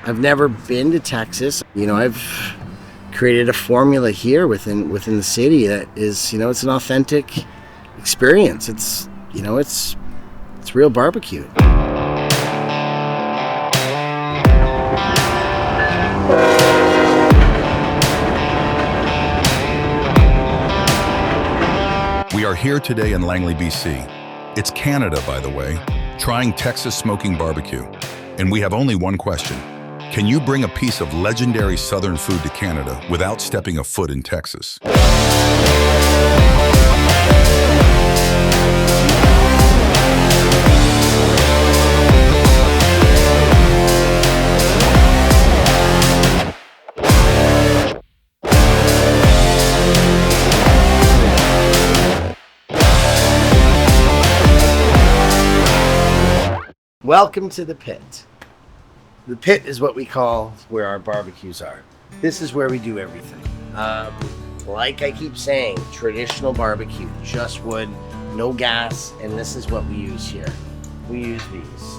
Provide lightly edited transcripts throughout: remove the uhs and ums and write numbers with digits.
I've never been to Texas. I've created a formula here within the city that is, it's an authentic experience. It's real barbecue. We are here today in Langley, BC. It's Canada, by the way, trying Texas smoking barbecue. And we have only one question. Can you bring a piece of legendary Southern food to Canada without stepping a foot in Texas? Welcome to the pit. The pit is what we call where our barbecues are. This is where we do everything. Like I keep saying, traditional barbecue, just wood, no gas, and this is what we use here. We use these,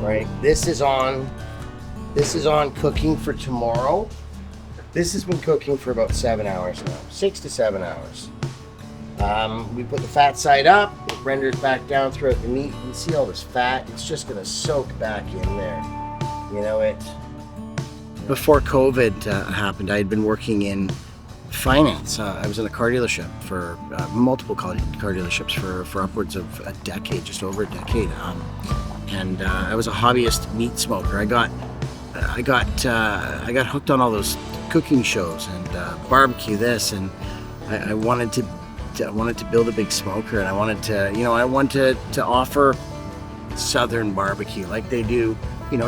right? This is on cooking for tomorrow. This has been cooking for about 7 hours now, 6 to 7 hours. We put the fat side up, it renders back down throughout the meat. You can see all this fat, it's just gonna soak back in there. Before COVID happened, I had been working in finance. I was in a car dealership for multiple car dealerships for upwards of a decade, just over a decade. And I was a hobbyist meat smoker. I got hooked on all those cooking shows and barbecue this, and I wanted to build a big smoker, and I wanted to offer Southern barbecue like they do,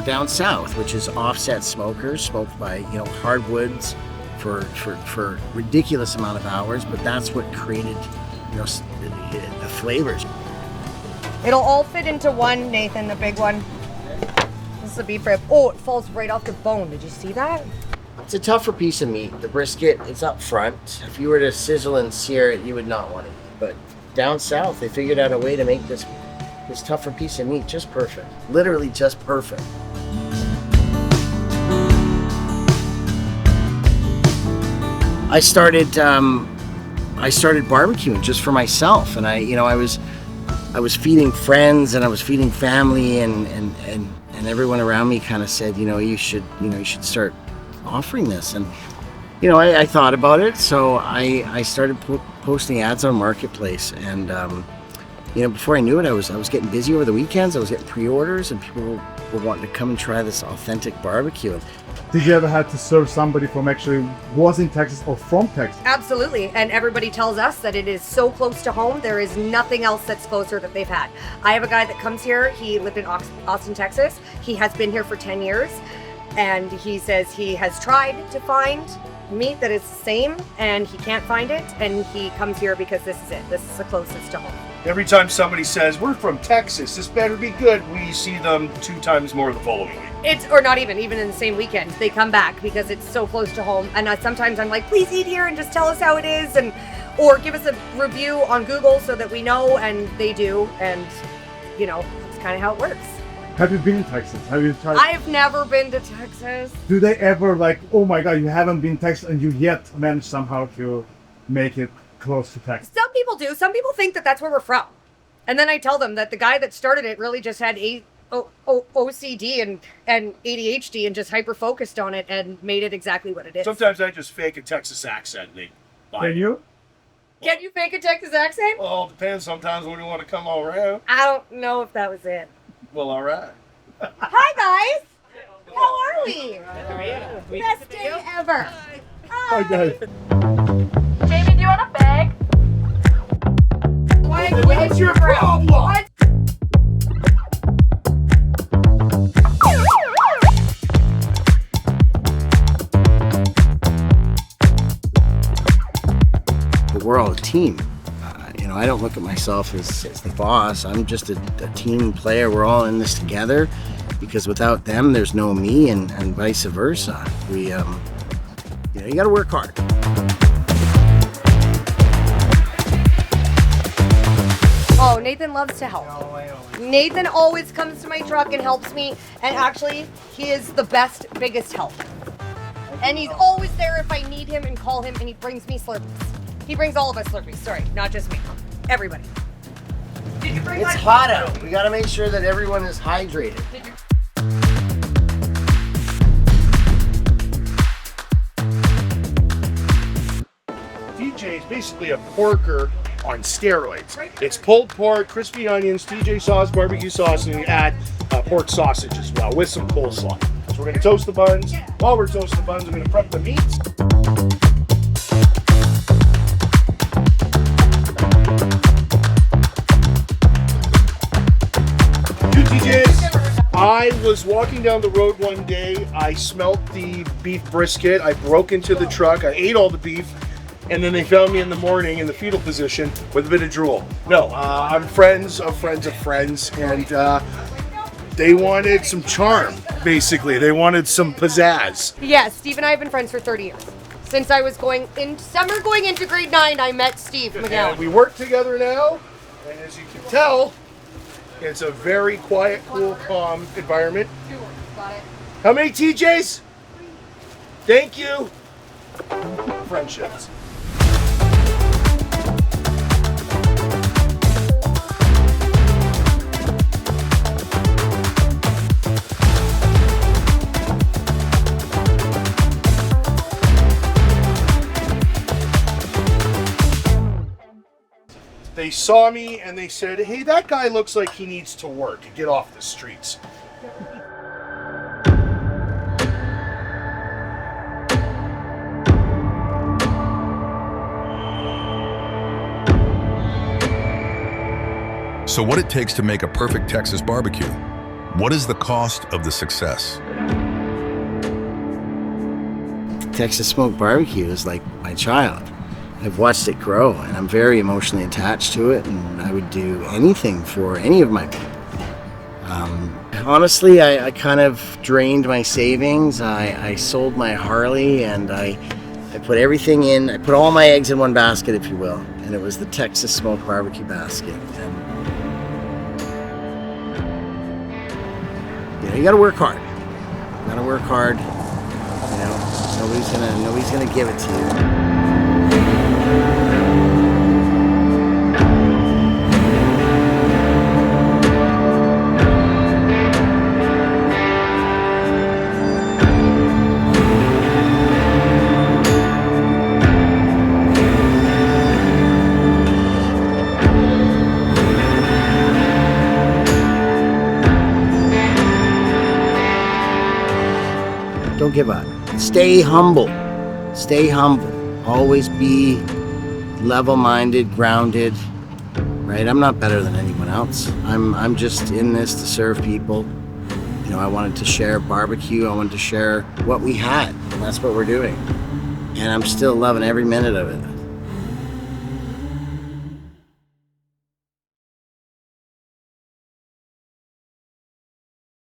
down south, which is offset smokers, smoked by, hardwoods for ridiculous amount of hours, but that's what created, the flavors. It'll all fit into one, Nathan, the big one. This is a beef rib. Oh, it falls right off the bone. Did you see that? It's a tougher piece of meat. The brisket, it's up front. If you were to sizzle and sear it, you would not want to eat. But down south, they figured out a way to make this tougher piece of meat just perfect. Literally just perfect. I started barbecuing just for myself, and I was feeding friends and I was feeding family, and everyone around me kind of said, you should start offering this. And I thought about it, so I started posting ads on Marketplace, and before I knew it, I was getting busy over the weekends. I was getting pre-orders, and people were wanting to come and try this authentic barbecue. Did you ever have to serve somebody from actually was in Texas or from Texas? Absolutely, and everybody tells us that it is so close to home. There is nothing else that's closer that they've had. I have a guy that comes here. He lived in Austin, Texas. He has been here for 10 years. And he says he has tried to find meat that is the same, and he can't find it, and he comes here because this is it. This is the closest to home. Every time somebody says, we're from Texas, this better be good, we see them 2 times more the following week. Or not even in the same weekend. They come back because it's so close to home. And sometimes I'm like, please eat here and just tell us how it is, or give us a review on Google so that we know, and they do, and it's kind of how it works. Have you been in Texas? Have you tried? I have never been to Texas. Do they ever oh my God, you haven't been to Texas and you yet managed somehow to make it close to Texas? Some people do. Some people think that that's where we're from. And then I tell them that the guy that started it really just had OCD and ADHD and just hyper-focused on it and made it exactly what it is. Sometimes I just fake a Texas accent. Can you? Can you fake a Texas accent? Well, it depends sometimes when you want to come all around. I don't know if that was it. Well, all right. Hi, guys. How are we? Best day ever. Hi, guys. Jamie, do you want a bag? What's your problem? We're all a team. I don't look at myself as the boss. I'm just a team player. We're all in this together, because without them, there's no me, and vice versa. You got to work hard. Oh, Nathan loves to help. Nathan always comes to my truck and helps me, and actually, he is the best, biggest help. And he's always there if I need him and call him, and he brings me Slurpees. He brings all of us Slurpees, sorry, not just me. Everybody. Did you bring It's hot out. We gotta make sure that everyone is hydrated. TJ is basically a porker on steroids. It's pulled pork, crispy onions, TJ sauce, barbecue sauce, and you add pork sausage as well with some coleslaw. So we're gonna toast the buns. While we're toasting the buns, we're gonna prep the meats. Two TJs. I was walking down the road one day. I smelt the beef brisket. I broke into the truck. I ate all the beef. And then they found me in the morning in the fetal position with a bit of drool. No, I'm friends of friends of friends, and they wanted some charm, basically. They wanted some pizzazz. Yeah, Steve and I have been friends for 30 years. Since I was going into grade 9, I met Steve McGowan. And we work together now, and as you can tell, it's a very quiet, cool, calm environment. Got it. How many TJs? Thank you. Friendships. They saw me and they said, hey, that guy looks like he needs to work and get off the streets. So what it takes to make a perfect Texas barbecue? What is the cost of the success? Texas smoked barbecue is like my child. I've watched it grow, and I'm very emotionally attached to it, and I would do anything for any of my people. Honestly, I kind of drained my savings. I sold my Harley, and I put everything in. I put all my eggs in one basket, if you will, and it was the Texas smoked barbecue basket. And you know, you got to work hard. You got to work hard. You know, nobody's gonna give it to you. Don't give up. Stay humble. Stay humble. Always be level-minded, grounded. Right? I'm not better than anyone else. I'm just in this to serve people. You know, I wanted to share barbecue. I wanted to share what we had. And that's what we're doing. And I'm still loving every minute of it.